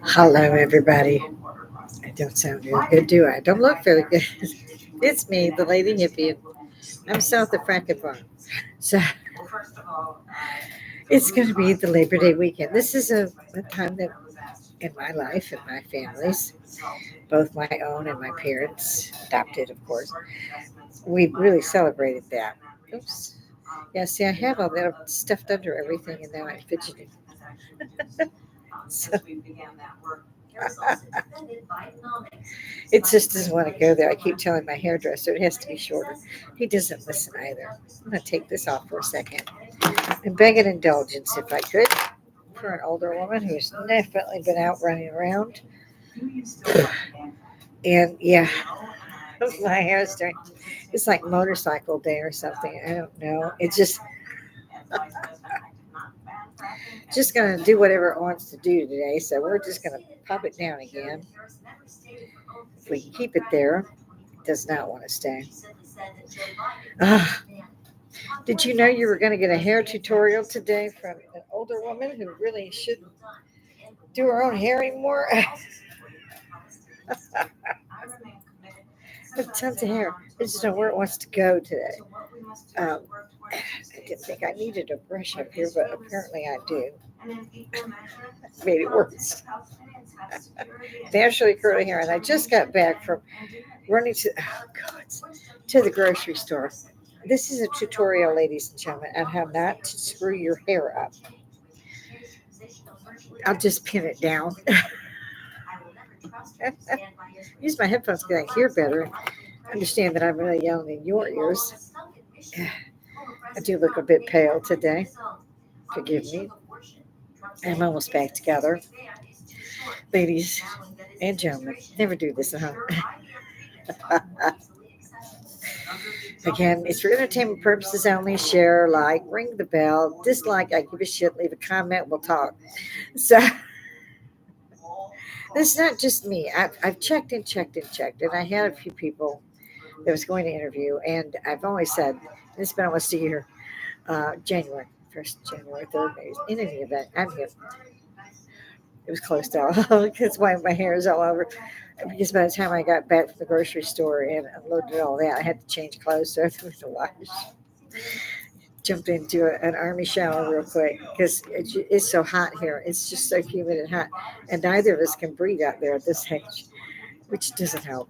Hello, everybody. I don't sound very good, do I? I don't look very good. It's me, the Lady Hippie. And I'm south of Frankenfarm. So it's going to be the Labor Day weekend. This is a time that in my life and my family's, both my own and my parents, adopted, of course, we really celebrated that. Oops. Yeah, see, I have all that stuffed under everything, and now I'm fidgeting. So it just doesn't want to go there. I keep telling my hairdresser it has to be shorter. He doesn't listen either. I'm going to take this off for a second and beg an indulgence if I could for an older woman who's definitely been out running around. And yeah, my hair's starting. It's like motorcycle day or something. I don't know. It's just gonna do whatever it wants to do today. So we're just gonna pop it down again. If we can keep it there, it does not want to stay. Ah, did you know you were going to get a hair tutorial today from an older woman who really shouldn't do her own hair anymore? With tons of hair. I just don't know where it wants to go today. Um, I didn't think I needed a brush up here, but apparently I do. Made it worse. Naturally curly hair, and I just got back from running to the grocery store. This is a tutorial, ladies and gentlemen, on how not to screw your hair up. I'll just pin it down. Use my headphones because I hear better. Understand that I'm really yelling in your ears. I do look a bit pale today. Forgive me. I'm almost back together. Ladies and gentlemen, never do this at home. Again, it's for entertainment purposes only. Share, like, ring the bell, dislike, I give a shit, leave a comment, we'll talk. So, this is not just me. I've checked and checked and checked, and I had a few people that was going to interview, and I've always said, it's been almost a year, January 1st, January 3rd, maybe, in any event, I'm here. It was close to all, that's why my hair is all over. Because by the time I got back from the grocery store and unloaded all that, I had to change clothes, so it was a wash. Jumped into an army shower real quick because it's so hot here. It's just so humid and hot, and neither of us can breathe out there at this age, which doesn't help.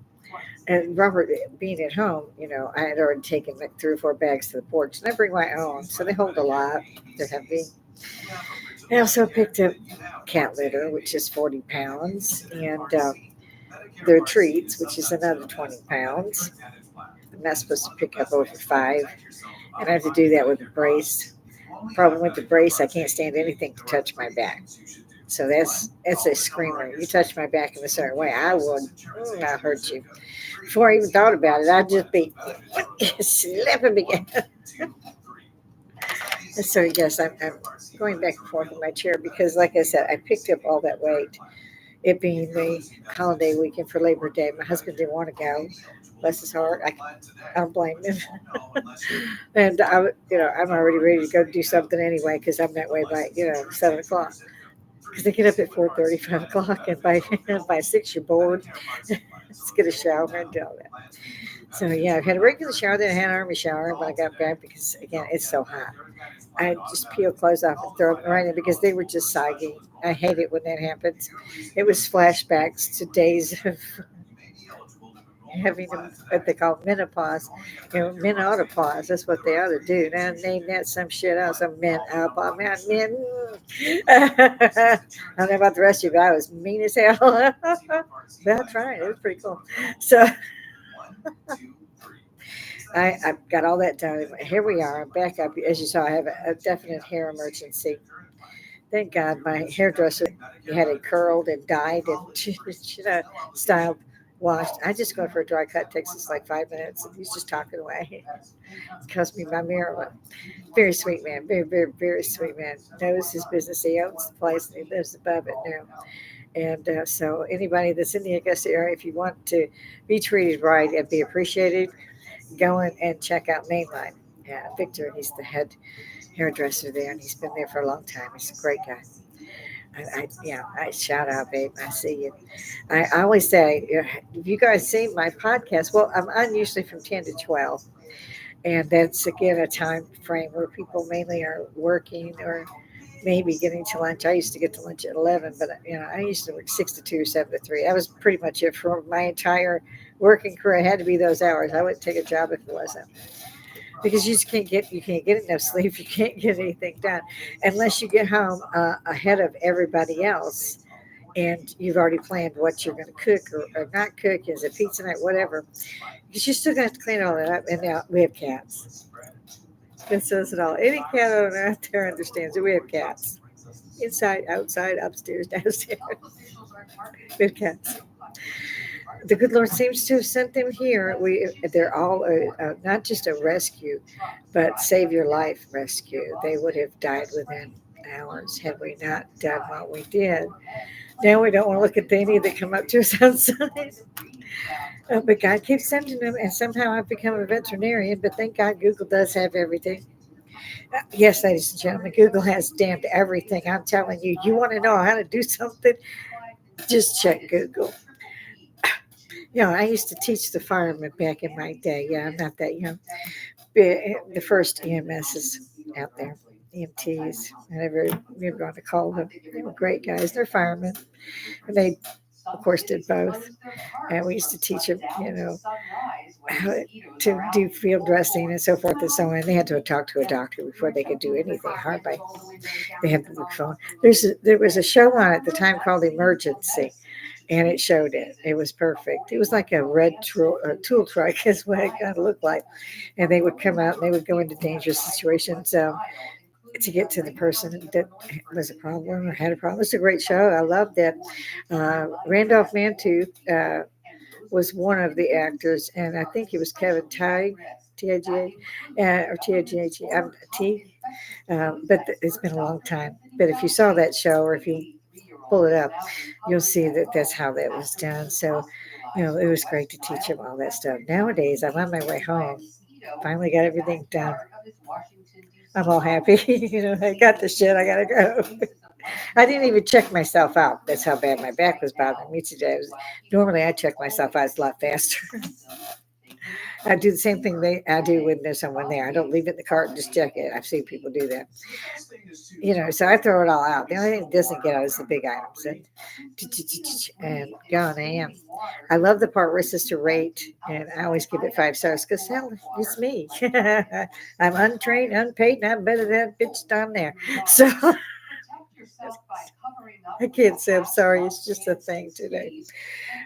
And Robert being at home, I had already taken like 3 or 4 bags to the porch, and I bring my own, so they hold a lot. They're heavy. I also picked up cat litter, which is 40 pounds, and their treats, which is another 20 pounds. I'm not supposed to pick up over 5, and I have to do that with a brace. Problem with the brace, I can't stand anything to touch my back. So that's a screamer. You touch my back in a certain way, I would not hurt you. Before I even thought about it, I'd just be slapping again. So yes, I'm going back and forth in my chair because, like I said, I picked up all that weight. It being the holiday weekend for Labor Day, my husband didn't want to go. Bless his heart. I don't blame him. And I'm already ready to go do something anyway because I'm that way by 7 o'clock. Because they get up at 4:30, 5 o'clock, and by by 6 you're bored. Let's get a shower and do all that. So yeah, I had a regular shower, then I had an army shower when I got back because again it's so hot. I just peel clothes off and throw them right in because they were just soggy. I hate it when that happens. It was flashbacks to days of having what they call menopause, menopause. That's what they ought to do. Now name that some shit else. A menopause, men. I don't know about the rest of you, but I was mean as hell. But I tried. It was pretty cool. So I've got all that done. Here we are. I'm back up. As you saw, I have a definite hair emergency. Thank God my hairdresser had it curled and dyed and styled, washed. I just go for a dry cut. It takes us like 5 minutes. And he's just talking away. It cost me my mirror. Very sweet man. Very, very, very sweet man. Knows his business. He owns the place and he lives above it now. And so anybody that's in the Augusta area, if you want to be treated right and be appreciated, go in and check out Mainline. Yeah, Victor, he's the head hairdresser there, and he's been there for a long time. He's a great guy. I shout out, babe. I see you. I always say, if you guys see my podcast, well, I'm on usually from 10 to 12. And that's again a time frame where people mainly are working or maybe getting to lunch. I used to get to lunch at 11, but I used to work 6 to 2, 7 to 3. That was pretty much it for my entire working career. It had to be those hours. I wouldn't take a job if it wasn't, because you can't get enough sleep. You can't get anything done unless you get home ahead of everybody else, and you've already planned what you're going to cook or not cook. Is it pizza night, whatever? Because you're still going to have to clean all that up. And now we have cats. That says it all. Any cat owner out there understands that we have cats. Inside, outside, upstairs, downstairs. We have cats. The good Lord seems to have sent them here. They're all not just a rescue, but save your life rescue. They would have died within hours had we not done what we did. Now we don't want to look at any that come up to us outside. But God keeps sending them, and somehow I've become a veterinarian. But thank God Google does have everything. Yes, ladies and gentlemen, Google has damned everything. I'm telling you, you want to know how to do something? Just check Google. I used to teach the firemen back in my day. Yeah, I'm not that young. The first EMSs out there, EMTs, whatever you're going to call them. They were great guys. They're firemen. And they, of course, did both. And we used to teach them, how to do field dressing and so forth and so on. They had to talk to a doctor before they could do anything hard by. They had the phone. There was a show on at the time called Emergency, and it showed it. It was perfect. It was like a red tool truck, is what it kind of looked like. And they would come out and they would go into dangerous situations to get to the person that was a problem or had a problem. It's a great show. I loved it. Randolph Mantooth was one of the actors, and I think it was Kevin Tighe, Tiga, or Tighe, T. But it's been a long time. But if you saw that show, or if you pull it up, you'll see that that's how that was done. So, it was great to teach him all that stuff. Nowadays, I'm on my way home. Finally got everything done. I'm all happy. I got the shit. I gotta go. I didn't even check myself out. That's how bad my back was bothering me today. Normally I check myself out a lot faster. I do the same thing I do when there's someone there. I don't leave it in the cart and just check it. I've seen people do that. So I throw it all out. The only thing that doesn't get out is the big items. And gone I am. I love the part where it says to rate, and I always give it 5 stars because hell, it's me. I'm untrained, unpaid, and I'm better than that bitch down there. So I can't say I'm sorry. It's just a thing today.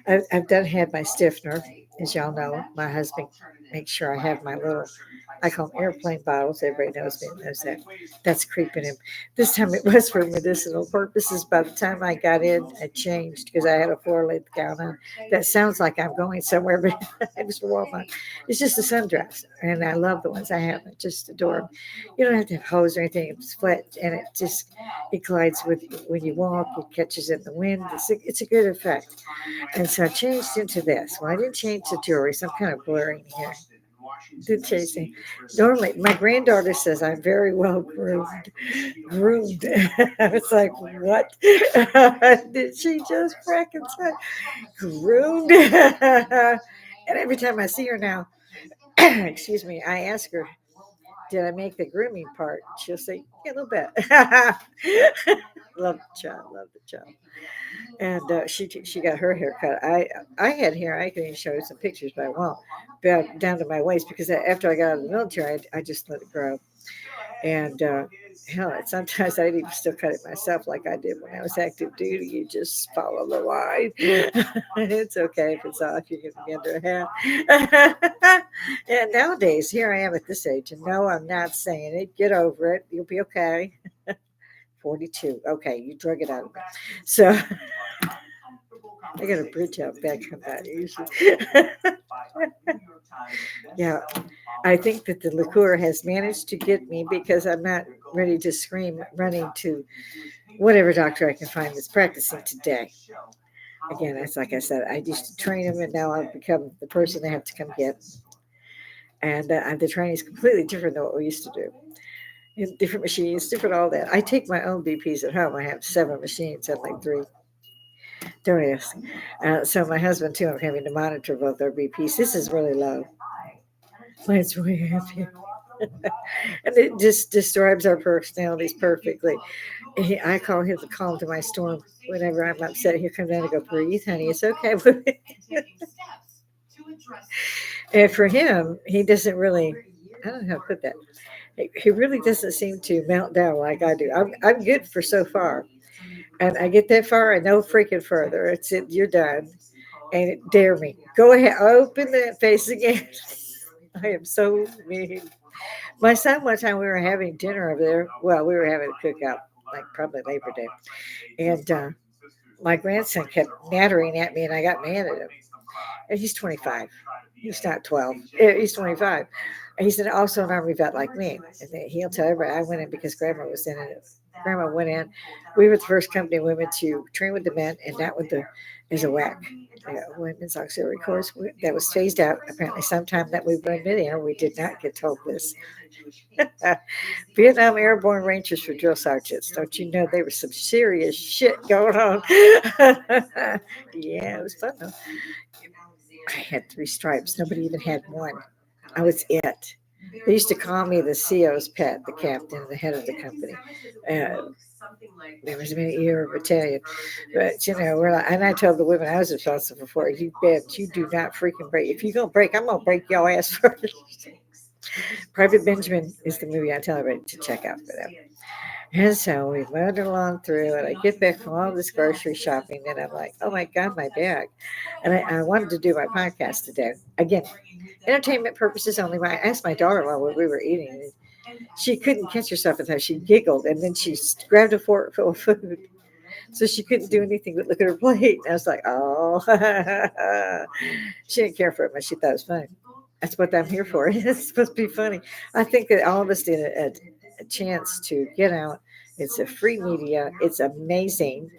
I've done had my stiffener, as y'all know. My husband makes sure I have my little, I call them airplane bottles. Everybody knows that. That's creeping him. This time it was for medicinal purposes. By the time I got in, I changed because I had a floor-length gown on. That sounds like I'm going somewhere, but it was for Walmart. It's just a sundress, and I love the ones I have. I just adore them. You don't have to have hose or anything. It's flat, and it glides with when you walk. It catches in the wind. It's a good effect. And so I changed into this. Well, I didn't change the jewelry, so I'm kind of blurring here. Did chasing. Normally, my granddaughter says I'm very well groomed. Groomed. I was like, what? Did she just fracking say groomed? And every time I see her now, excuse me, I ask her, did I make the grooming part? She'll say, yeah, a little bit. Love the child. Love the child. And she got her hair cut. I had hair. I can even show you some pictures, but I won't. Down to my waist because after I got out of the military, I just let it grow. And hell, sometimes I'd even still cut it myself, like I did when I was active duty. You just follow the line. It's okay if it's off. You can get under a hat. And nowadays, here I am at this age, and no, I'm not saying it. Get over it. You'll be okay. 42. Okay, you drug it out of me. So I got a bridge out back on that usually. Yeah, I think that the liqueur has managed to get me because I'm not ready to scream running to whatever doctor I can find that's practicing today. Again, that's like I said, I used to train them, and now I've become the person they have to come get. And the training is completely different than what we used to do. and different machines, different all that. I take my own BPs at home. I have 7 machines and like 3. Don't ask. So my husband too. I'm having to monitor both our BPs. This is really low. Mine's way happy. And it just describes our personalities perfectly. I call him the calm to my storm. Whenever I'm upset, he comes down to go, breathe, honey. It's okay. And for him, he doesn't really, I don't know how to put that. He really doesn't seem to melt down like I do. I'm good for so far. And I get that far and no freaking further. It's it, you're done. And it, dare me. Go ahead, open that face again. I am so mean. My son, one time we were having dinner over there. Well, we were having a cookout, like probably Labor Day. And my grandson kept nattering at me, and I got mad at him. And he's 25. He's not 12. He's 25. And he's also an Army vet like me. And he'll tell everybody I went in because Grandma was in it. Grandma went in. We were the first company of women to train with the men and not with the as a WAC, Women's Auxiliary Course. That was phased out apparently sometime that we were in there. We did not get told this. Vietnam Airborne Rangers for drill sergeants. Don't you know there was some serious shit going on? Yeah, it was fun though. I had 3 stripes. Nobody even had one. I was it. They used to call me the CO's pet, the captain, the head of the company. There was many year battalion, but we're like, and I told the women I was responsible for. You bet you do not freaking break. If you gonna break, I'm gonna break your ass first. Private Benjamin is the movie I tell everybody to check out for that. And so we moved along through, and I get back from all this grocery shopping, and I'm like, oh my God, my bag. And I wanted to do my podcast today. Again, entertainment purposes only. I asked my daughter while we were eating, and she couldn't catch herself until she giggled, and then she grabbed a fork full of food. So she couldn't do anything but look at her plate. And I was like, oh, she didn't care for it, but she thought it was funny. That's what I'm here for. It's supposed to be funny. I think that all of us need a chance to get out. It's a free media. It's amazing.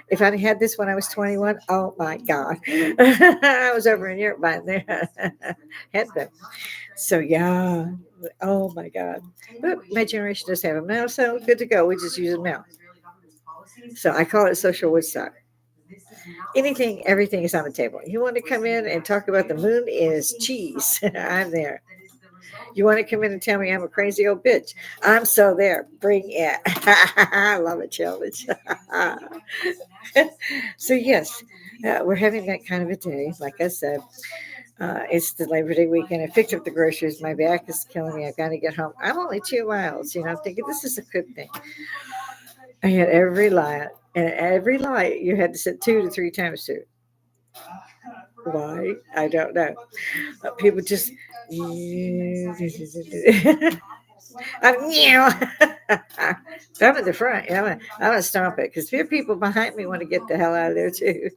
If I had this when I was 21, oh my God. I was over in Europe buying their headband. So, yeah. Oh my God. But my generation does have them now, so good to go. We just use them now. So I call it social Woodstock. Anything, everything is on the table. You want to come in and talk about the moon is cheese. I'm there. You want to come in and tell me I'm a crazy old bitch? I'm so there. Bring it. I love a challenge. So, yes, we're having that kind of a day. Like I said, it's the Labor Day weekend. I picked up the groceries. My back is killing me. I've got to get home. I'm only 2 miles. I'm thinking this is a good thing. I had every light, and every light you had to sit 2 to 3 times to. Why? I don't know. People just. I'm in the front. I'm gonna stomp it because few people behind me want to get the hell out of there too.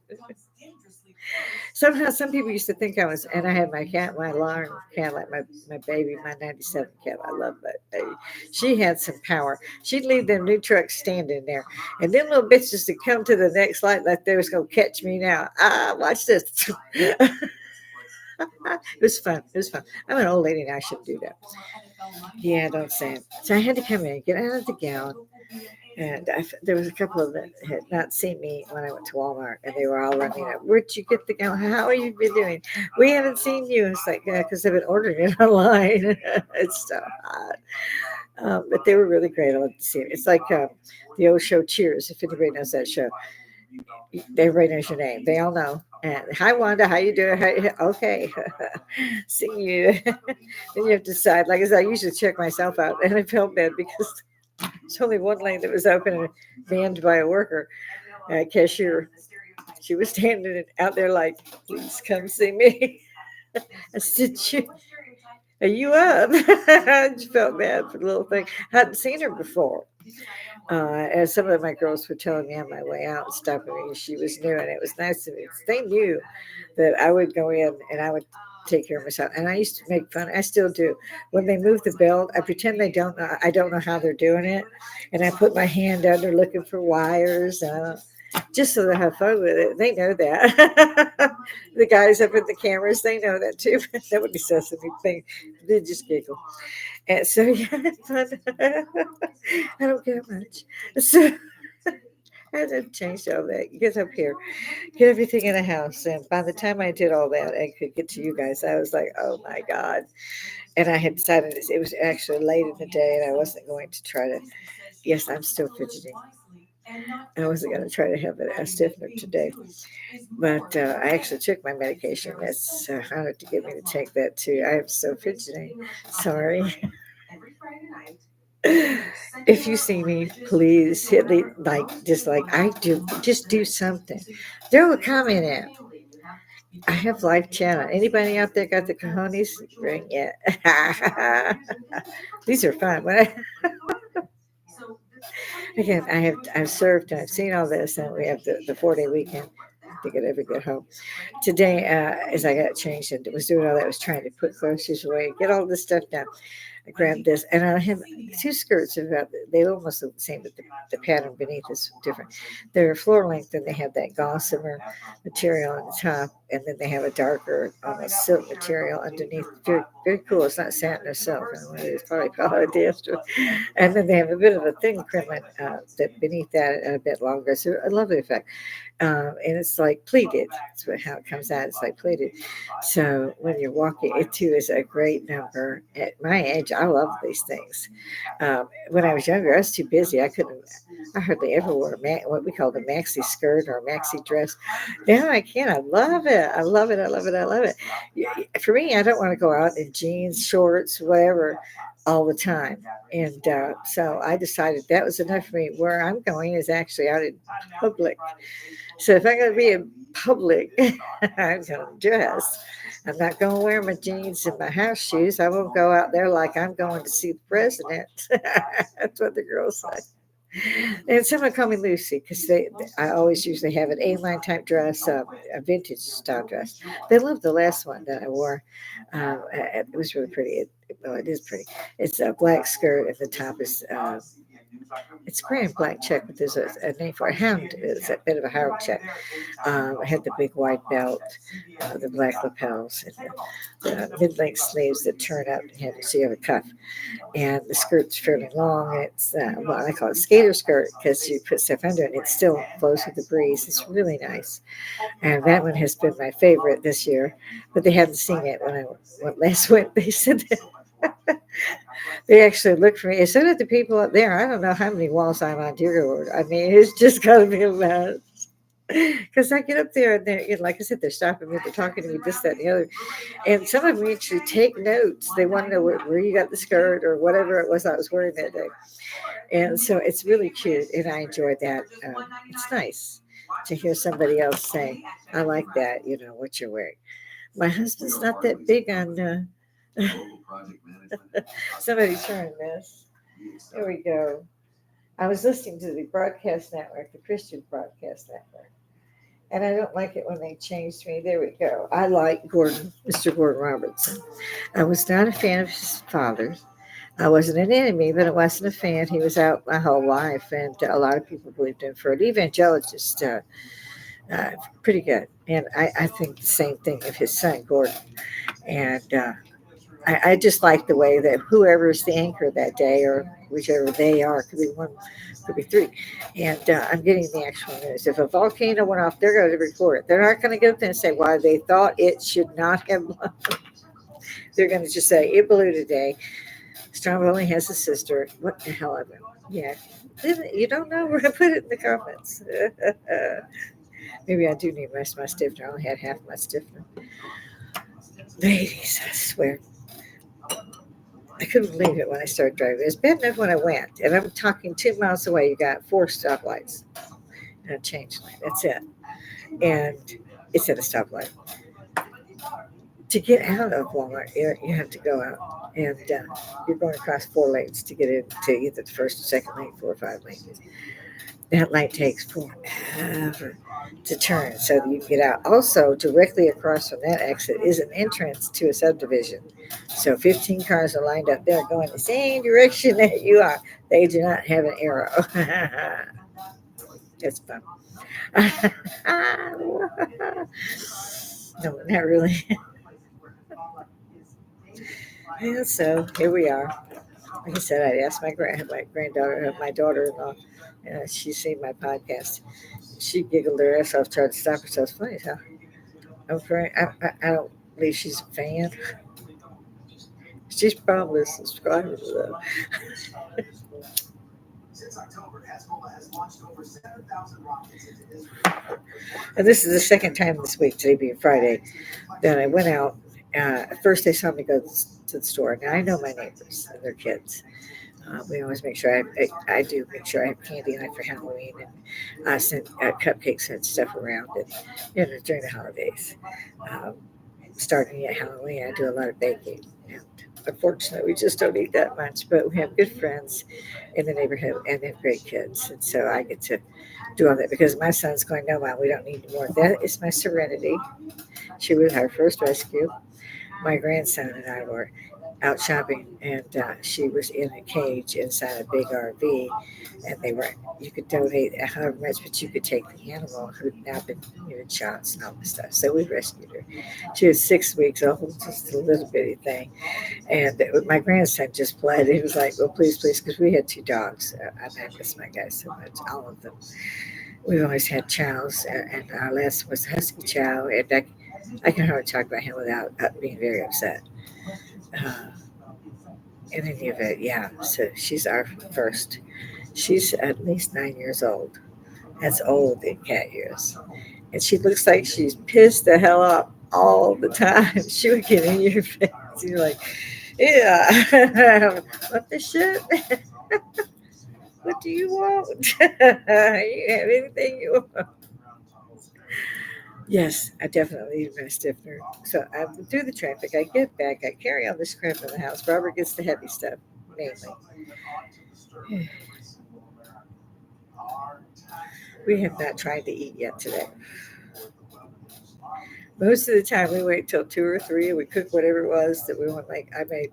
Somehow, some people used to think I was, and I had my cat, my alarm cat, like my baby, my 97 cat. I love that baby. She had some power. She'd leave them new trucks standing there, and them little bitches to come to the next light like they was going to catch me now. Watch this. It was fun. It was fun. I'm an old lady now. I shouldn't do that. Yeah, don't say it. So I had to come in, get out of the gown. And there was a couple of them that had not seen me when I went to Walmart, and they were all running up. Where'd you get the gown? How are you been doing? We haven't seen you. It's like, because they've been ordering it online. It's so hot. But they were really great. I love to see it. It's like the old show Cheers, if anybody knows that show. Everybody knows your name. They all know. And hi, Wanda. How you doing? Okay. See you. Then you have to decide. Like I said, I usually check myself out, and I felt bad because there's only one lane that was open and manned by a worker, cashier. She was standing out there like, please come see me. I said, are you up? I just felt bad for the little thing. I hadn't seen her before. And some of my girls were telling me on my way out, stopping me, she was new, and it was nice to me. They knew that I would go in and I would take care of myself. And I used to make fun. I still do. When they move the belt, I pretend they don't know. I don't know how they're doing it, and I put my hand under looking for wires. just so they have fun with it. They know that. The guys up at the cameras, they know that too. Nobody says anything. They just giggle. And so yeah, it's fun. I don't care much. So I had to change all that. Get up here, get everything in the house. And by the time I did all that, I could get to you guys. I was like, oh my God. And I had decided it was actually late in the day and I wasn't going to try to. Yes, I'm still fidgeting. I wasn't going to try to have a stiffener today. But I actually took my medication. That's honored to get me to take that too. I am so fidgeting. Sorry. If you see me, please hit the like, dislike. I do. Just do something. Throw a comment in. I have live chat on. Anybody out there got the cojones? Bring it. These are fun. Again, I've served and I've seen all this, and we have the 4-day weekend to get every good home. Today, as I got changed and was doing all that, I was trying to put groceries away, get all this stuff done. I grabbed this, and I have two skirts. About they almost look the same, but the pattern beneath is different. They're floor length, and they have that gossamer material on the top, and then they have a darker, almost silk material underneath. Very, very cool. It's not satin or silk. I don't know what it is. Probably polyester. And then they have a bit of a thin crinoline that beneath that, and a bit longer. So a lovely effect. And it's like pleated. That's how it comes out. It's like pleated. So when you're walking, it too is a great number. At my age, I love these things. When I was younger, I was too busy. I hardly ever wore what we call the maxi skirt or maxi dress. Now I can. I love it. I love it. I love it. I love it. For me, I don't want to go out in jeans, shorts, whatever, all the time. And so I decided that was enough for me. Where I'm going is actually out in public. So if I'm going to be in public, I'm going to dress. I'm not going to wear my jeans and my house shoes. I won't go out there like I'm going to see the president. That's what the girls say. And someone call me Lucy because I always usually have an A-line type dress, a vintage style dress. They love the last one that I wore. It was really pretty. Well, it is pretty. It's a black skirt and the top is it's gray and black check, but there's a name for a hound. It's a bit of a hound check. I had the big white belt, the black lapels, and the mid-length sleeves that turn up and have so you have a cuff. And the skirt's fairly long. It's well, I call it skater skirt because you put stuff under it. And it still flows with the breeze. It's really nice. And that one has been my favorite this year. But they hadn't seen it when I went last went. They said that they actually looked for me. So did the people up there. I don't know how many walls I'm on Deer Road. I mean, it's just got to be a mess. Because I get up there and they're, like I said, they're stopping me, they're talking to me, this, that, and the other. And some of them actually take notes. They want to know where you got the skirt or whatever it was I was wearing that day. And so it's really cute, and I enjoy that. It's nice to hear somebody else say, I like that, what you're wearing. My husband's not that big on. Somebody turn this. There we go. I was listening to the broadcast network, the Christian broadcast network. And I don't like it when they changed me. There we go. I like Mr. Gordon Robertson. I was not a fan of his father. I wasn't an enemy, but I wasn't a fan. He was out my whole life, and a lot of people believed him for an evangelist. Pretty good. And I think the same thing of his son, Gordon. And I just like the way that whoever's the anchor that day, or whichever they are, could be one, could be three. And I'm getting the actual news. If a volcano went off, they're going to report it. They're not going to get up there and say why they thought it should not have blown. They're going to just say it blew today. Storm only has a sister. What the hell ever? Yeah. You don't know where to put it in the comments. Maybe I do need the rest of my stiffener. I only had half my stiffener. Ladies, I swear. I couldn't believe it when I started driving. It was bad enough when I went. And I'm talking 2 miles away. You got 4 stoplights and a change lane. That's it. And it's at a stoplight. To get out of Walmart, you have to go out. And you're going across 4 lanes to get into either the first or second lane, 4 or 5 lanes. That light takes forever to turn so that you can get out. Also, directly across from that exit is an entrance to a subdivision. So 15 cars are lined up there going the same direction that you are. They do not have an arrow. It's fun. No, not really. Yeah, so here we are. Like I said, I asked my granddaughter, my daughter-in-law, she's seen my podcast. She giggled her ass off, tried to stop herself. It's funny, how I'm afraid, I don't believe she's a fan. She's probably a subscriber though. And this is the second time this week, today being Friday, that I went out. At first, they saw me go to the store. Now I know my neighbors and their kids. We always make sure I do make sure I have candy night for Halloween, and I send cupcakes and stuff around, and during the holidays. Um, Starting at Halloween, I do a lot of baking. And unfortunately, we just don't eat that much, but we have good friends in the neighborhood and they have great kids. And so I get to do all that because my son's going, no, Mom, we don't need more. That is my Serenity. She was our first rescue. My grandson and I were out shopping, and she was in a cage inside a big RV, and they were you could donate however much, but you could take the animal who'd now been given shots and all this stuff. So we rescued her. She was 6 weeks old, just a little bitty thing, and my grandson just played. He was like, "Well, please, please," because we had two dogs. I miss my guys so much, all of them. We've always had chows, and our last was a husky chow, and I can hardly talk about him without being very upset. Uh, in any event, yeah. So she's our first. She's at least 9 years old. That's old in cat years. And she looks like she's pissed the hell off all the time. She would get in your face. You're like, yeah, what the shit? What do you want? You have anything you want? Yes, I definitely need my stiffener. So I do the traffic. I get back. I carry all this crap in the house. Robert gets the heavy stuff mainly. We have not tried to eat yet today. Most of the time, we wait till 2 or 3 and we cook whatever it was that we want. Like I made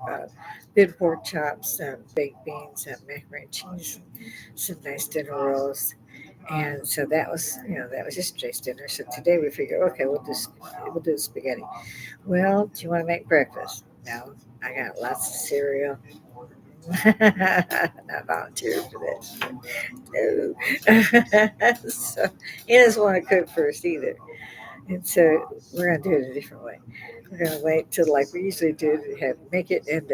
thin pork chops, baked beans, macaroni and cheese, some nice dinner rolls. And so that was yesterday's dinner. So today we figure, okay, we'll do the spaghetti. Well, do you want to make breakfast? No, I got lots of cereal. Not volunteering for this. No. So he doesn't want to cook first either. And so we're gonna do it a different way. We're gonna wait till like we usually do, to have make it and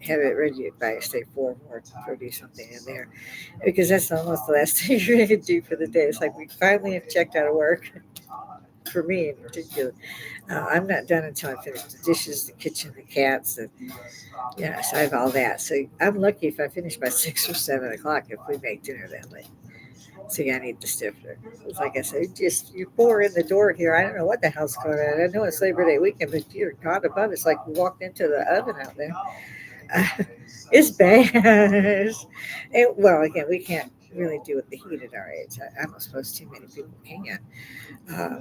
have it ready by say 4 or 4:30 something in there, because that's almost the last thing you're gonna do for the day. It's like we finally have checked out of work. For me in particular, I'm not done until I finish the dishes, the kitchen, the cats, and yeah, so I have all that. So I'm lucky if I finish by 6 or 7 o'clock if we make dinner that late. So yeah, I need the stiffener. It's like I said, just you pour in the door here. I don't know what the hell's going on. I know it's Labor Day weekend, but dear God above, it's like we walked into the oven out there. It's bad. Well, again, we can't really do with the heat at our age. I don't suppose too many people can.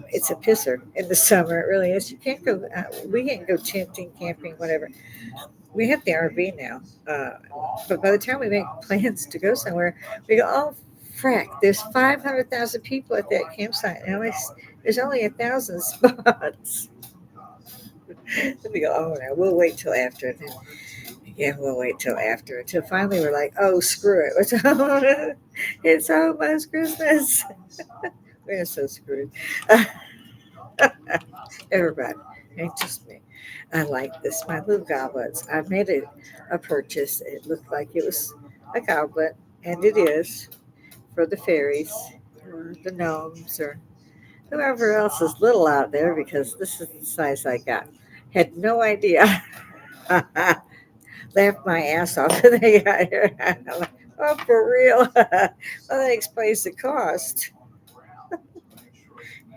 It's a pisser in the summer. It really is. You can't go. We can't go tenting, camping, whatever. We have the RV now, but by the time we make plans to go somewhere, we go, oh, frack, there's 500,000 people at that campsite. Now there's only 1,000 spots. Then we go, oh, no, we'll wait till after. And then, yeah, we'll wait till after. Until finally we're like, oh, screw it. It's almost Christmas. We're so screwed. Everybody, ain't just me. I like this. My little goblets. I made a purchase. It looked like it was a goblet, and it is for the fairies or the gnomes or whoever else is little out there because this is the size I got. Had no idea. Laughed my ass off when they got here. I'm like, oh, for real? Well, that explains the cost.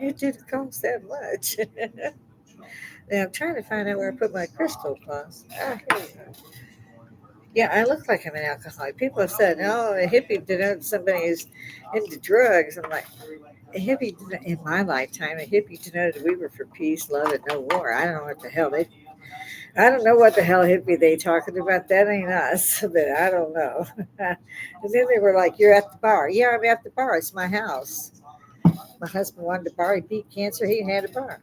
It didn't cost that much. Now I'm trying to find out where I put my crystal plus. Ah, here we go. Yeah, I look like I'm an alcoholic. People have said, "Oh, a hippie denotes somebody who's into drugs." I'm like, in my lifetime, a hippie denoted we were for peace, love, and no war. I don't know what the hell they. I don't know what the hell hippie they talking about. That ain't us, but I don't know. And then they were like, "You're at the bar." Yeah, I'm at the bar. It's my house. My husband wanted a bar. He beat cancer. He had a bar.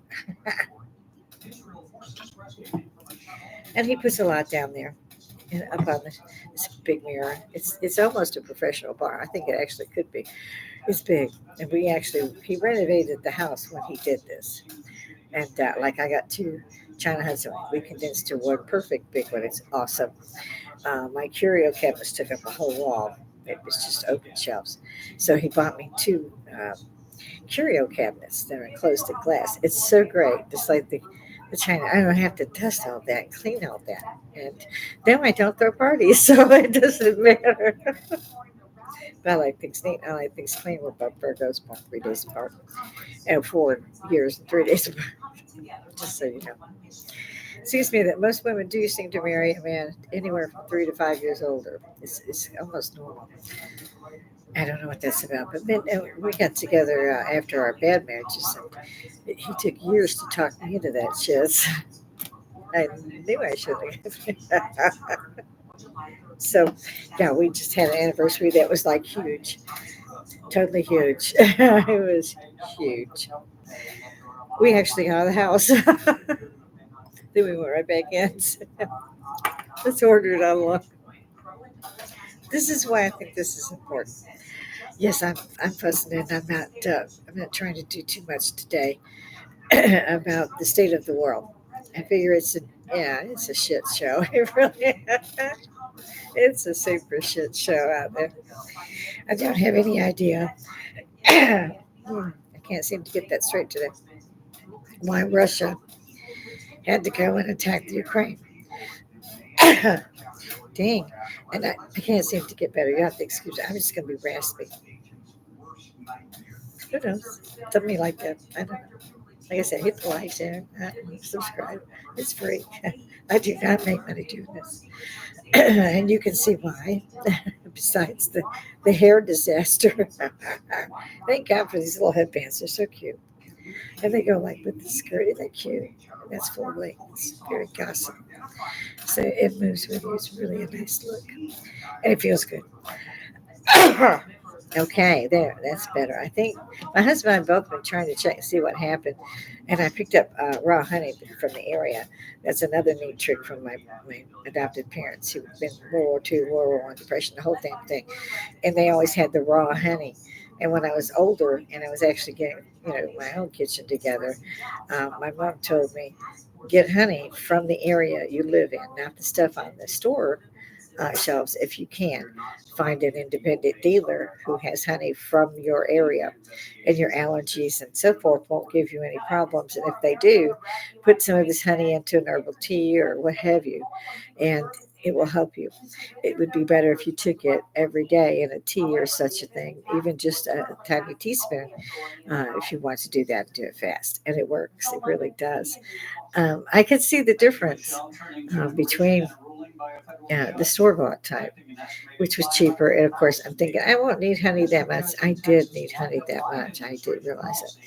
And he puts a lot down there and up on this big mirror. It's almost a professional bar. I think it actually could be. It's big. And he renovated the house when he did this. And like I got two China Hudson. We condensed to one perfect big one. It's awesome. My curio cabinets took up a whole wall. It was just open shelves. So he bought me two curio cabinets that are enclosed in glass. It's so great. Just like the China, I don't have to dust all that, clean all that. And then I don't throw parties, so it doesn't matter. But I like things neat. I like things clean. We're both Virgos, born 3 days apart. And 4 years and 3 days apart. Just so you know. It seems to me that most women do seem to marry a man anywhere from 3 to 5 years older. It's almost normal. I don't know what that's about, but then we got together after our bad marriages, and he took years to talk me into that shit. I knew I shouldn't have. So, yeah, we just had an anniversary that was like huge, totally huge. It was huge. We actually got out of the house. Then we went right back in. Let's order it online. This is why I think this is important. Yes, I'm fussing and I'm not trying to do too much today about the state of the world. I figure it's a shit show. It really it's a super shit show out there. I don't have any idea. I can't seem to get that straight today. Why Russia had to go and attack the Ukraine. Dang. And I can't seem to get better. You have to excuse me. I'm just going to be raspy. Who knows? Something like that. I don't know. Like I said, hit the like, share, subscribe. It's free. I do not make money doing this. And you can see why, besides the hair disaster. Thank God for these little headbands. They're so cute. And they go like with the skirt. They're cute. That's full length. It's very gossip. So it moves with you. It's really a nice look. And it feels good. Okay, there, that's better. I think my husband and I both been trying to check and see what happened, and I picked up raw honey from the area. That's another neat trick from my adopted parents who've been World War II, World War One, Depression, the whole damn thing, and they always had the raw honey. And when I was older and I was actually getting my own kitchen together, my mom told me get honey from the area you live in, not the stuff on the store shelves if you can. Find an independent dealer who has honey from your area, and your allergies and so forth won't give you any problems. And if they do, put some of this honey into an herbal tea or what have you, and it will help you. It would be better if you took it every day in a tea or such a thing, even just a tiny teaspoon. If you want to do that, do it fast, and it works. It really does. I can see the difference between the store bought type, which was cheaper. And of course, I'm thinking, I won't need honey that much. I did need honey that much. I did realize it.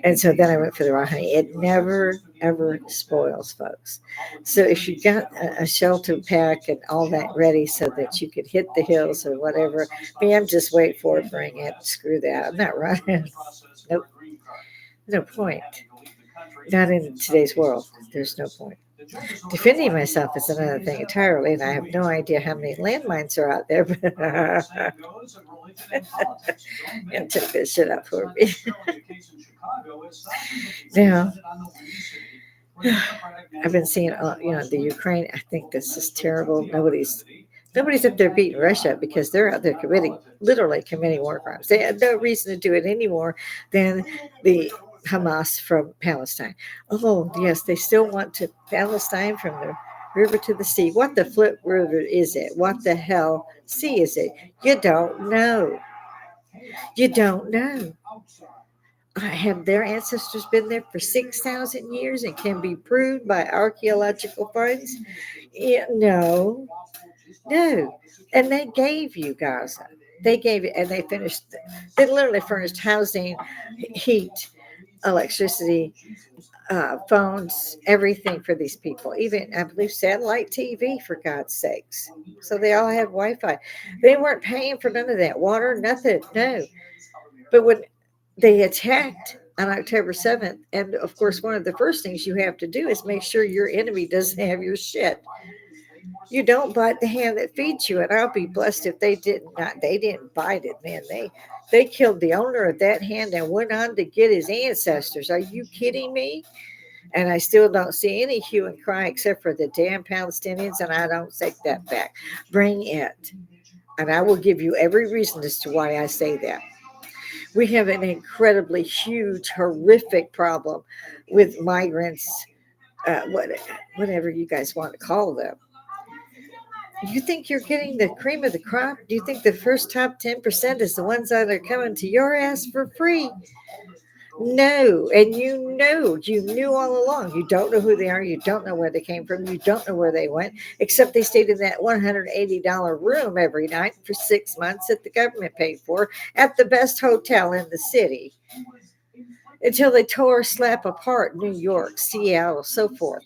And so then I went for the raw honey. It never, ever spoils, folks. So if you got a shelter pack and all that ready so that you could hit the hills or whatever, me, I'm just wait for it, bring it, screw that. I'm not running. Nope. No point. Not in today's world. There's no point. Defending myself is another thing entirely, and I have no idea how many landmines are out there, but and check this shit out for me. Now, I've been seeing, the Ukraine. I think this is terrible. Nobody's up there beating Russia because they're out there literally committing war crimes. They have no reason to do it any more than the Hamas from Palestine. Oh, yes, they still want to Palestine from the river to the sea. What the flip river is it? What the hell sea is it? You don't know. You don't know. Have their ancestors been there for 6,000 years and can be proved by archaeological finds? Yeah, no, no. And they gave you Gaza. They gave it, and they literally furnished housing, heat, electricity, phones, everything for these people. Even, I believe, satellite TV, for God's sakes. So they all have Wi Fi. They weren't paying for none of that. Water, nothing, no. But when they attacked on October 7th. And of course, one of the first things you have to do is make sure your enemy doesn't have your shit. You don't bite the hand that feeds you, and I'll be blessed if they did not. They didn't bite it, man. They killed the owner of that hand and went on to get his ancestors. Are you kidding me? And I still don't see any hue and cry except for the damn Palestinians, and I don't take that back. Bring it. And I will give you every reason as to why I say that. We have an incredibly huge, horrific problem with migrants, whatever you guys want to call them. You think you're getting the cream of the crop? Do you think the first top 10% is the ones that are coming to your ass for free? No, and you knew all along. You don't know who they are. You don't know where they came from. You don't know where they went, except they stayed in that $180 room every night for 6 months that the government paid for at the best hotel in the city until they tore slap apart New York, Seattle, so forth.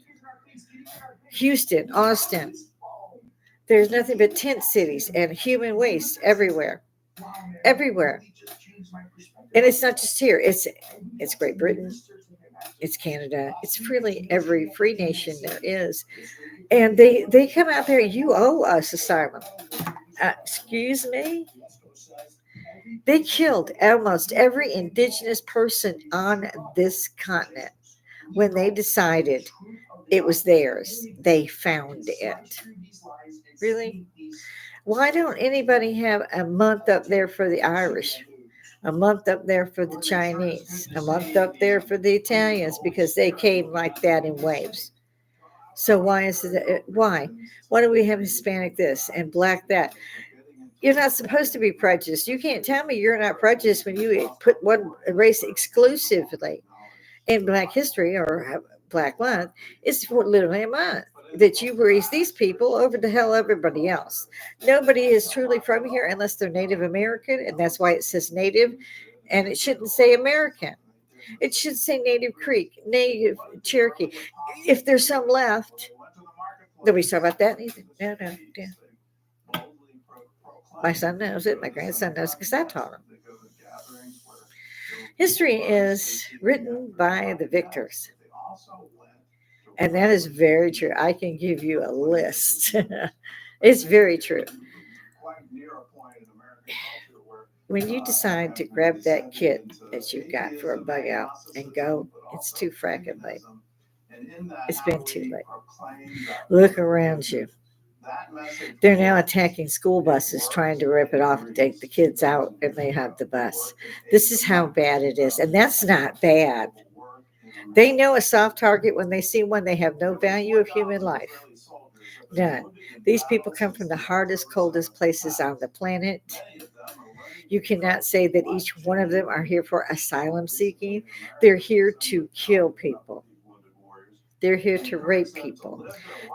Houston, Austin. There's nothing but tent cities and human waste everywhere. Everywhere. And it's not just here. It's Great Britain. It's Canada. It's really every free nation there is. And they come out there, you owe us asylum. Excuse me? They killed almost every indigenous person on this continent when they decided it was theirs. They found it. Really? Why don't anybody have a month up there for the Irish? A month up there for the Chinese? A month up there for the Italians? Because they came like that in waves. So why is it? Why? Why do we have Hispanic this and black that? You're not supposed to be prejudiced. You can't tell me you're not prejudiced when you put one race exclusively in Black History or Black Month. It's for literally a month that you raise these people over the hell everybody else. Nobody is truly from here unless they're Native American, and that's why it says Native, and it shouldn't say American. It should say Native Creek, Native Cherokee. If there's some left, nobody's talking about that either. No. My son knows it. My grandson knows it because I taught him. History is written by the victors. And that is very true. I can give you a list. It's very true. When you decide to grab that kit that you got for a bug out and go, it's too fracking late. It's been too late. Look around you. They're now attacking school buses, trying to rip it off and take the kids out, and they have the bus. This is how bad it is. And that's not bad. They know a soft target when they see one. They have no value of human life. None. These people come from the hardest, coldest places on the planet. You cannot say that each one of them are here for asylum seeking. They're here to kill people. They're here to rape people.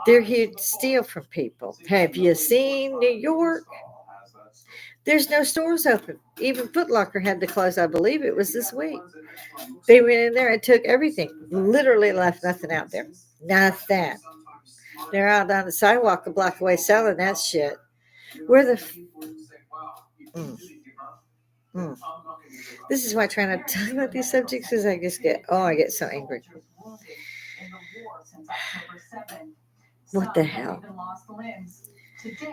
They're here to steal from people. Have you seen New York? There's no stores open. Even Foot Locker had to close. I believe it was this week. They went in there and took everything. Literally left nothing out there. Nothing. They're out on the sidewalk a block away selling that shit. Where the... This is why I try not to talk about these subjects because I get so angry. What the hell?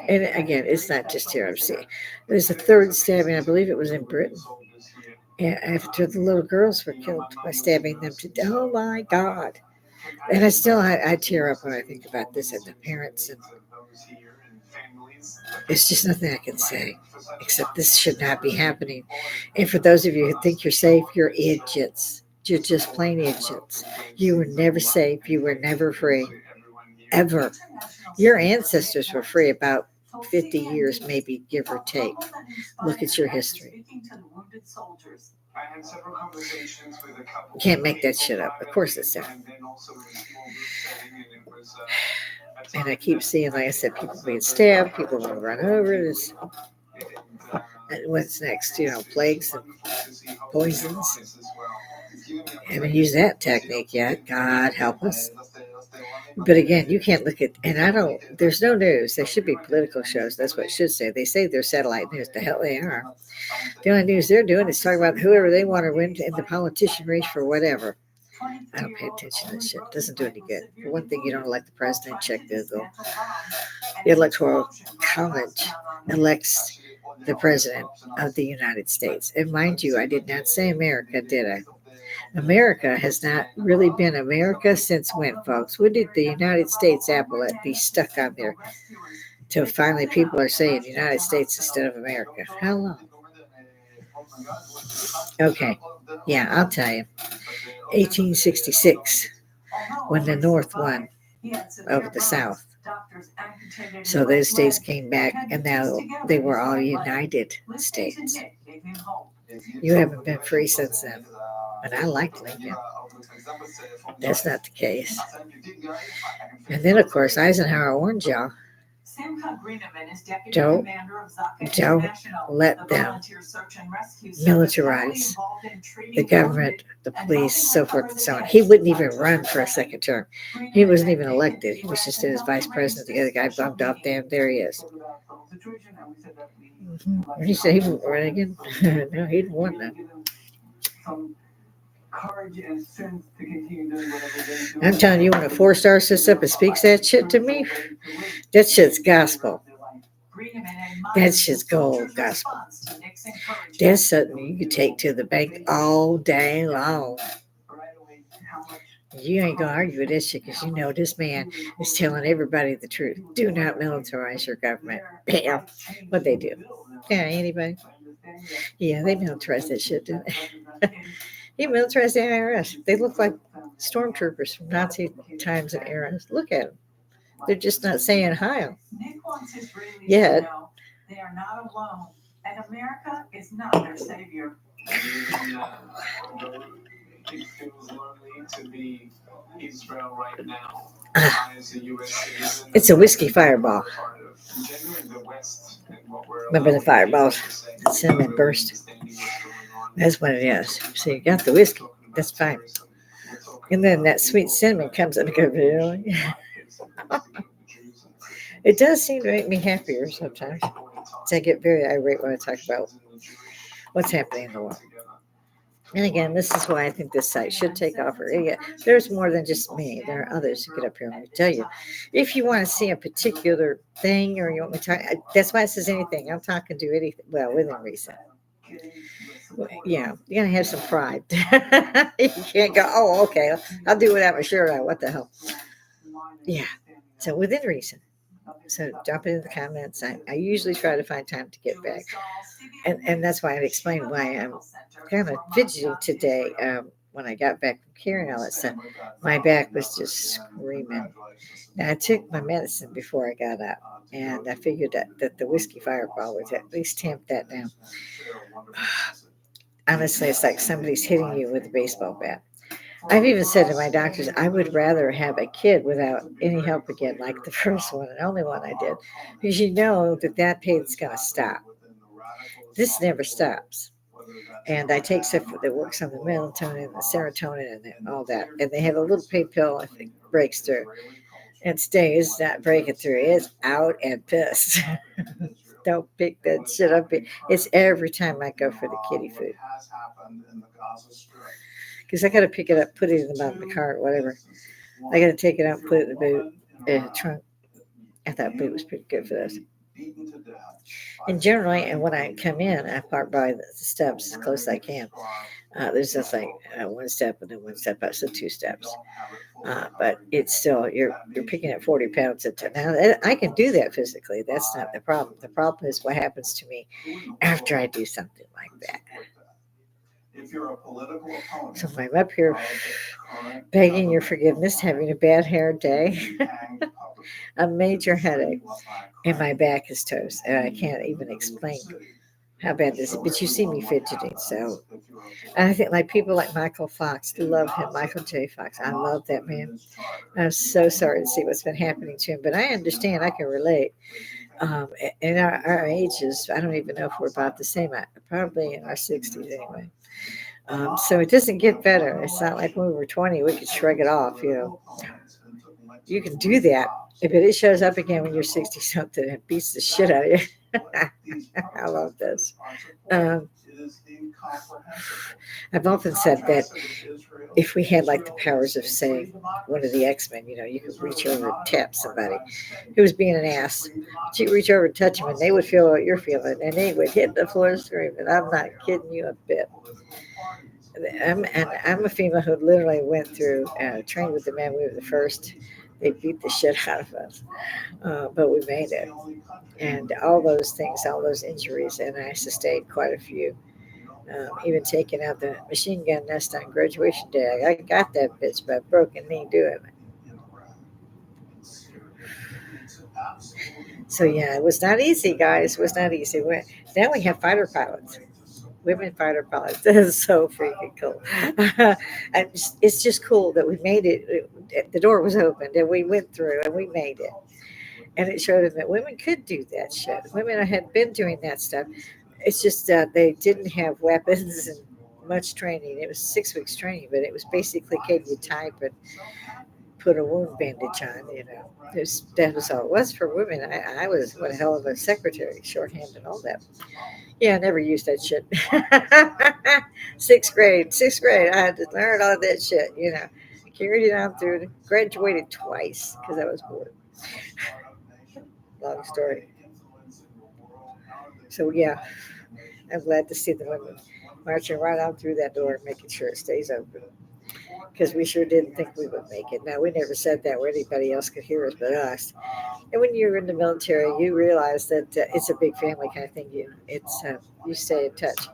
And again, it's not just here. I'm seeing there's a third stabbing. I believe it was in Britain. And after the little girls were killed by stabbing them to death. Oh my God! And I tear up when I think about this and the parents. And it's just nothing I can say except this should not be happening. And for those of you who think you're safe, you're idiots. You're just plain idiots. You were never safe. You were never free. Ever. Your ancestors were free about 50 years, maybe, give or take. Look at your history. You can't make that shit up. Of course it's there. And I keep seeing, like I said, people being stabbed, people want to run over. This. And what's next? Plagues and poisons. Haven't used that technique yet. God help us. But again, you can't look at, and I don't, there's no news. There should be political shows. That's what it should say. They say they're satellite news. The hell they are. The only news they're doing is talking about whoever they want to win in the politician race for whatever. I don't pay attention to that shit. It doesn't do any good. For one thing, you don't elect the president, check Google. The Electoral College elects the president of the United States. And mind you, I did not say America, did I? America has not really been America since when, folks? When did the United States appellate be stuck on there till finally people are saying United States instead of America? How long? Okay, yeah, I'll tell you. 1866, when the North won over the South. So those states came back, and now they were all United States. You haven't been free since then. But I liked Lincoln. That's not the case. And then, of course, Eisenhower warned y'all. Don't let them militarize the government, the police, so forth and so on. He wouldn't even run for a second term. He wasn't even elected. He was just in his vice president. The other guy bumped off. Damn, there he is. Mm-hmm. He said he wouldn't run again. No, he didn't want that. I'm telling you, when a 4-star sits up and speaks that shit to me, that shit's gospel. That shit's gold gospel. That's something you could take to the bank all day long. You ain't gonna argue with this shit because you know this man is telling everybody the truth. Do not militarize your government. Yeah, what they do. Yeah, anybody? Yeah, they militarized that shit, didn't they? He militarized the IRS. They look like stormtroopers from Nazi times and eras. Look at them. They're just not saying hi. Yet. They are not alone, and America is not their savior. It feels lonely to be Israel right now. It's a whiskey fireball. Remember the fireballs? Cinnamon burst. That's what it is. So you got the whiskey. That's fine. And then that sweet cinnamon comes up and goes, really? It does seem to make me happier sometimes. So I get very irate when I talk about what's happening in the world. And again, this is why I think this site should take off. There's more than just me. There are others who get up here and will tell you. If you want to see a particular thing or you want me to talk, that's why it says anything. I'm talking to anything, well, within reason. Yeah, you gotta have some pride. You can't go, oh, okay, I'll do without my shirt on. What the hell? Yeah, so within reason. So drop it in the comments. I usually try to find time to get back. And that's why I've explained why I'm kind of fidgeting today. When I got back from carrying all that stuff, my back was just screaming. Now, I took my medicine before I got up, and I figured that the whiskey fireball would at least tamp that down. Honestly, it's like somebody's hitting you with a baseball bat. I've even said to my doctors, I would rather have a kid without any help again, like the first one and only one I did, because you know that pain's going to stop. This never stops. And I take stuff that works on the melatonin, the serotonin, and all that. And they have a little pain pill, I think, breaks through. And stays, not breaking through. It's out and pissed. Don't pick that shit up. It's every time I go for the kitty food. Because I got to pick it up, put it in the bottom of the car or whatever. I got to take it out, put it in the boot, the trunk. I thought boot was pretty good for this. And generally, and when I come in, I park by the steps as close as I can. There's just like one step and then one step up, so 2 steps. But it's still, you're picking up 40 pounds at a time. Now, I can do that physically. That's not the problem. The problem is what happens to me after I do something like that. So if I'm up here begging your forgiveness, having a bad hair day, a major headache, and my back is toast, and I can't even explain how bad this is. But you see me fidgeting, so. And I think like people like Michael Fox, love him, Michael J. Fox. I love that man. I'm so sorry to see what's been happening to him, but I understand. I can relate. In our ages, I don't even know if we're about the same. Probably in our 60s anyway. So it doesn't get better. It's not like when we were 20, we could shrug it off, you know. You can do that, but it shows up again when you're 60 something and beats the shit out of you. I love this. Um, I've often said that if we had like the powers of, say, one of the X-Men, you could reach over and tap somebody who was being an ass. But you could reach over and touch them and they would feel what you're feeling and they would hit the floor screaming. I'm not kidding you a bit. I'm a female who literally went through, trained with the men. We were the first. They beat the shit out of us, but we made it. And all those things, all those injuries, and I sustained quite a few. Even taking out the machine gun nest on graduation day. I got that bitch by broken knee doing it. So yeah, it was not easy, guys. It was not easy. Now we have fighter pilots, women fighter pilots. That is so freaking cool. And it's just cool that we made it. The door was opened and we went through and we made it. And it showed them that women could do that shit. Women had been doing that stuff. It's just they didn't have weapons and much training. It was 6 weeks training, but it was basically can you type and put a wound bandage on. That was all it was for women. I was one hell of a secretary, shorthand and all that. Yeah, I never used that shit. Sixth grade, I had to learn all that shit. Carried it on through. Graduated twice because I was bored. Long story. So yeah, I'm glad to see the women marching right on through that door, making sure it stays open. Because we sure didn't think we would make it. Now we never said that where anybody else could hear us but us. And when you're in the military, you realize that it's a big family kind of thing. You stay in touch.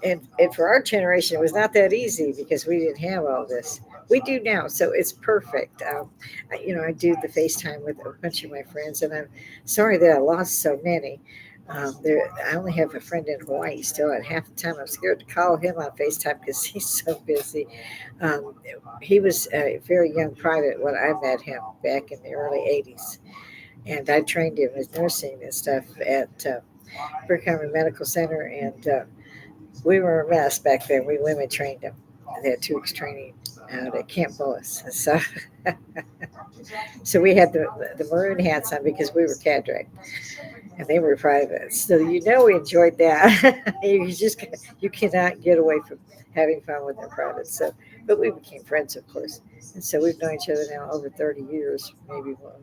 And for our generation, it was not that easy because we didn't have all this. We do now, so it's perfect. I do the FaceTime with a bunch of my friends, and I'm sorry that I lost so many. I only have a friend in Hawaii still, and half the time I'm scared to call him on FaceTime because he's so busy. Um, he was a very young private when I met him back in the early 80s, and I trained him as nursing and stuff at Brickheimer Medical Center, and we were a mess back then. We women trained him. They had 2 weeks training out at Camp Bullis. So we had the maroon hats on because we were cadre and they were private. So we enjoyed that. You cannot get away from having fun with the privates. So, but we became friends, of course, and so we've known each other now over 30 years,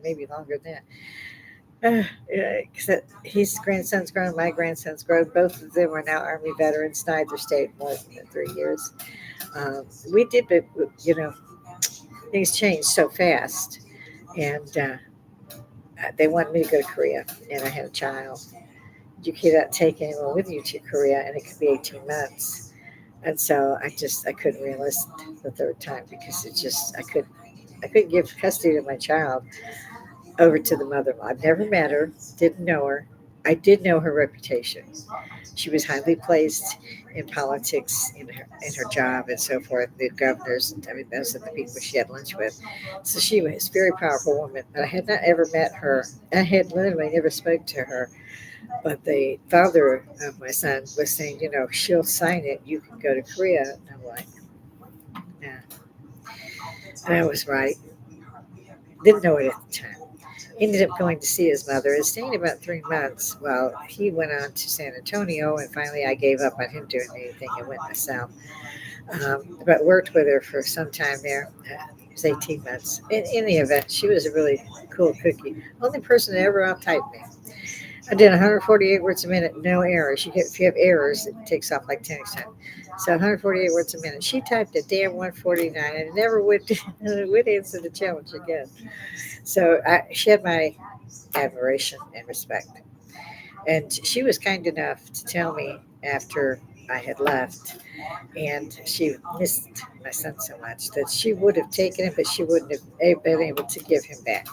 maybe longer than that. Because his grandson's grown, my grandson's grown. Both of them are now Army veterans. Neither stayed more than 3 years. We did, but things changed so fast, and they wanted me to go to Korea, and I had a child. You cannot take anyone with you to Korea, and it could be 18 months. And so I couldn't reenlist the third time because I couldn't give custody of my child over to the mother-in-law. I've never met her, didn't know her. I did know her reputation. She was highly placed in politics, in her job, and so forth. The governors, I mean, those are the people she had lunch with. So she was a very powerful woman. But I had not ever met her. I had literally never spoke to her. But the father of my son was saying, she'll sign it. You can go to Korea. And I'm like, yeah. And I was right. Didn't know it at the time. Ended up going to see his mother and staying about 3 months while he went on to San Antonio. And finally, I gave up on him doing anything and went myself. But worked with her for some time there. It was 18 months. In the event, she was a really cool cookie. Only person that ever out-typed me. I did 148 words a minute, no errors. If you have errors, it takes off like tennis time. So 148 words a minute. She typed a damn 149 and it never would answer the challenge again. So she had my admiration and respect. And she was kind enough to tell me after I had left, and she missed my son so much that she would have taken him, but she wouldn't have been able to give him back.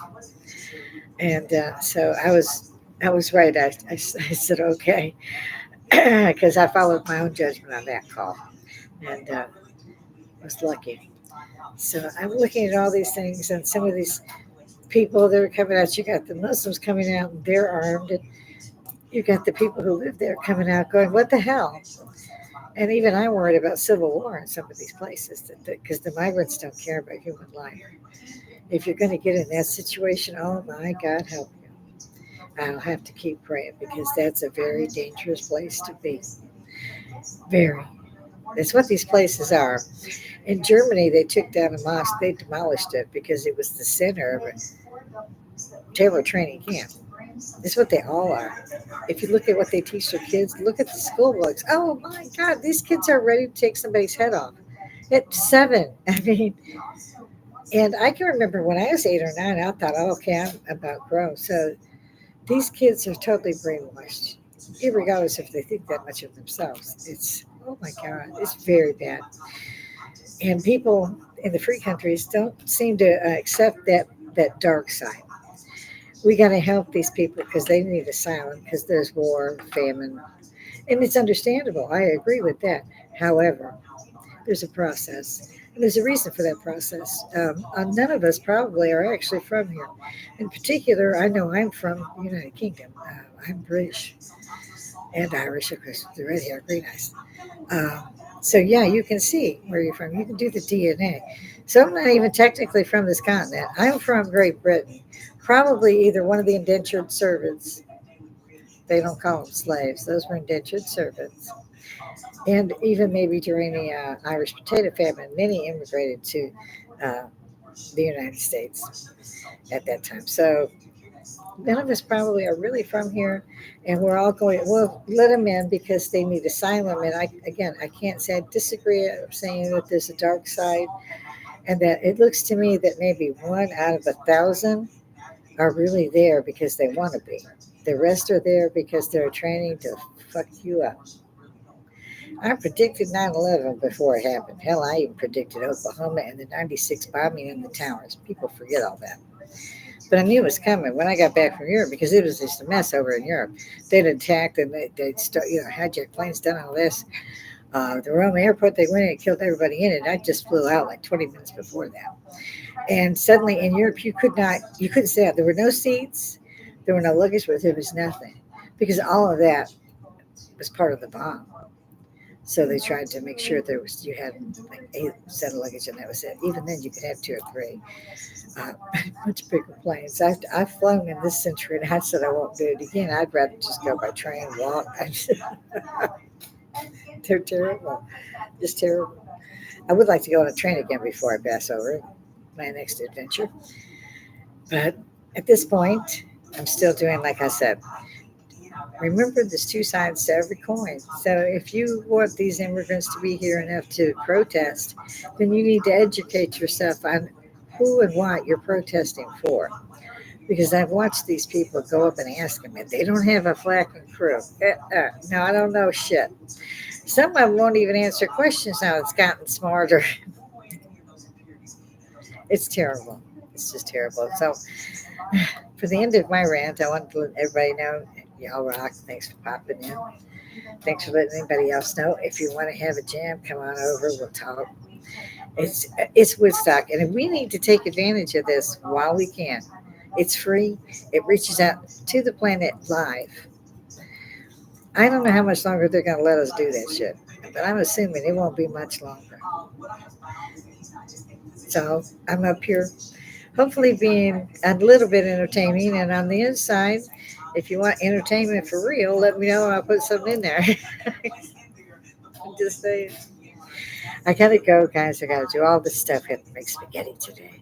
And so I was right. I said okay because I followed my own judgment on that call, and was lucky. So I'm looking at all these things and some of these people that are coming out. You got the Muslims coming out and they're armed, and you got the people who live there coming out going, "What the hell?" And even I'm worried about civil war in some of these places because the migrants don't care about human life. If you're going to get in that situation, oh my God, help you. I'll have to keep praying because that's a very dangerous place to be. Very. That's what these places are. In Germany, they took down a mosque, they demolished it because it was the center of a terror training camp. That's what they all are. If you look at what they teach their kids, look at the school books. Oh my God, these kids are ready to take somebody's head off at 7. I mean, and I can remember when I was 8 or 9, I thought, oh, okay, I'm about grown. So these kids are totally brainwashed, regardless if they think that much of themselves. It's, oh my God, it's very bad. And people in the free countries don't seem to accept that dark side. We got to help these people because they need asylum because there's war, famine, and it's understandable. I agree with that. However, there's a process. And there's a reason for that process. None of us probably are actually from here. In particular, I know I'm from the United Kingdom. I'm British and Irish, of course, the red hair, green eyes. Um, so, yeah, you can see where you're from. You can do the DNA. So, I'm not even technically from this continent. I'm from Great Britain. Probably either one of the indentured servants. They don't call them slaves, those were indentured servants. And even maybe during the Irish potato famine, many immigrated to uh, the United States at that time. So none of us probably are really from here, and we're all going. Well, let them in because they need asylum. And I can't say I disagree. I'm saying that there's a dark side, and that it looks to me that maybe 1 out of 1,000 are really there because they want to be. The rest are there because they're training to fuck you up. I predicted 9/11 before it happened. Hell, I even predicted Oklahoma and the 96 bombing in the towers. People forget all that. But I knew it was coming when I got back from Europe because it was just a mess over in Europe. They'd attacked and they'd start, hijacked planes, done all this. The Rome airport, they went in and killed everybody in it. I just flew out like 20 minutes before that. And suddenly in Europe, you couldn't sit out. There were no seats. There were no luggage, but there was nothing because all of that was part of the bomb. So they tried to make sure you had like 8 set of luggage and that was it. Even then, you could have 2 or 3. Uh, Much bigger planes. I've flown in this century, and I said I won't do it again. I'd rather just go by train, walk. They're terrible, just terrible. I would like to go on a train again before I pass over my next adventure. But at this point, I'm still doing like I said. Remember, there's 2 sides to every coin. So if you want these immigrants to be here enough to protest, then you need to educate yourself on who and what you're protesting for. Because I've watched these people go up and ask them, and they don't have a flapping crew. No, I don't know shit. Some of them won't even answer questions now. It's gotten smarter. It's terrible. It's just terrible. So, for the end of my rant, I want to let everybody know y'all rock. Thanks for popping in. Thanks for letting anybody else know. If you want to have a jam, come on over. We'll talk. It's Woodstock, and we need to take advantage of this while we can. It's free. It reaches out to the planet live. I don't know how much longer they're going to let us do that shit, but I'm assuming it won't be much longer. So I'm up here, hopefully being a little bit entertaining, and on the inside, if you want entertainment for real, let me know. I'll put something in there. Just saying. I gotta go, guys. I gotta do all this stuff. I have to make spaghetti today.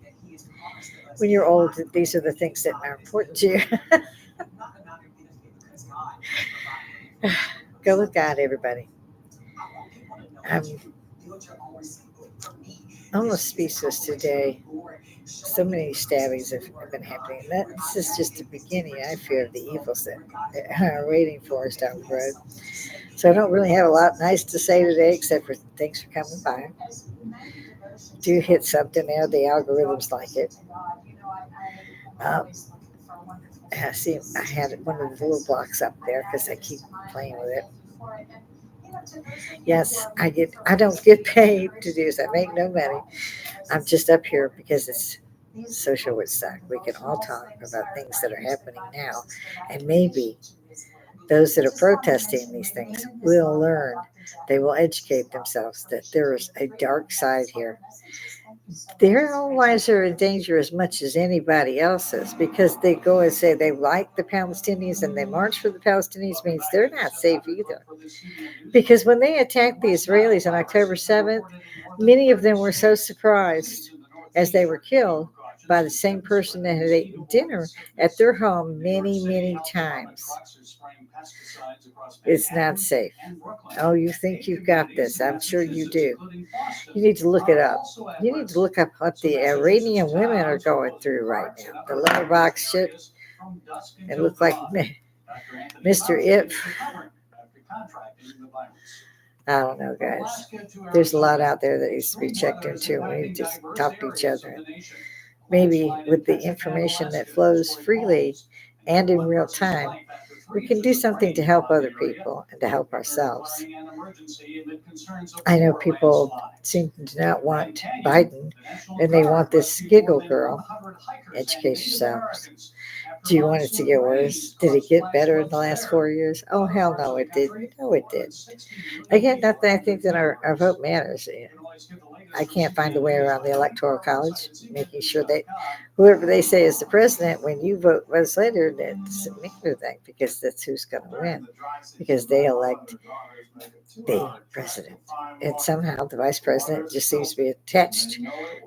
When you're old, these are the things that are important to you. Go with God, everybody. I'm almost speechless today. So many stabbings have been happening. This is just the beginning, I fear, of the evils that are waiting for us down the road. So I don't really have a lot nice to say today, except for thanks for coming by. Do hit something there. The algorithms like it. Um, I see. I had one of the little blocks up there because I keep playing with it. Yes, I get. I don't get paid to do this. I make no money. I'm just up here because it's social Woodstock. We can all talk about things that are happening now, and maybe those that are protesting these things will learn They will educate themselves that there is a dark side here. Their own lives are in danger as much as anybody else's because they go and say they like the Palestinians and they march for the Palestinians means they're not safe either. Because when they attacked the Israelis on October 7th, many of them were so surprised as they were killed by the same person that had eaten dinner at their home many, many times. It's not safe. Oh, you think you've got this? I'm sure you do. You need to look it up. You need to look up what the Iranian women are going through right now. The letterbox shit. It looked like Mr. If. I don't know, guys. There's a lot out there that needs to be checked into. We need to talk to each other. Maybe with the information that flows freely and in real time, we can do something to help other people and to help ourselves. I know people seem to not want Biden, and they want this giggle girl. Educate yourselves. Do you want it to get worse? Did it get better in the last 4 years? Oh, hell no, it didn't. No, it didn't. Again, not that I think that our vote matters. I can't find a way around the Electoral College, making sure that whoever they say is the president, when you vote later, that doesn't mean anything because that's who's going to win, because they elect the president. And somehow the vice president just seems to be attached.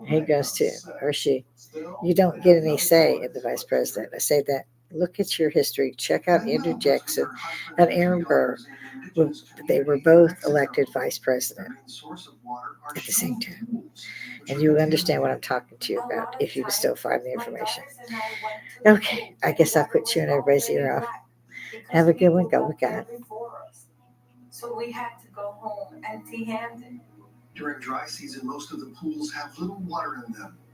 He goes to, or she. You don't get any say in the vice president. I say that. Look at your history. Check out Andrew Jackson and Aaron Burr. They were both elected vice president at the same time. And you will understand what I'm talking to you about if you can still find the information. Okay, I guess I'll quit chewing everybody's ear off. Have a good one. Go with God. So we had to go home empty-handed. During dry season, most of the pools have little water in them.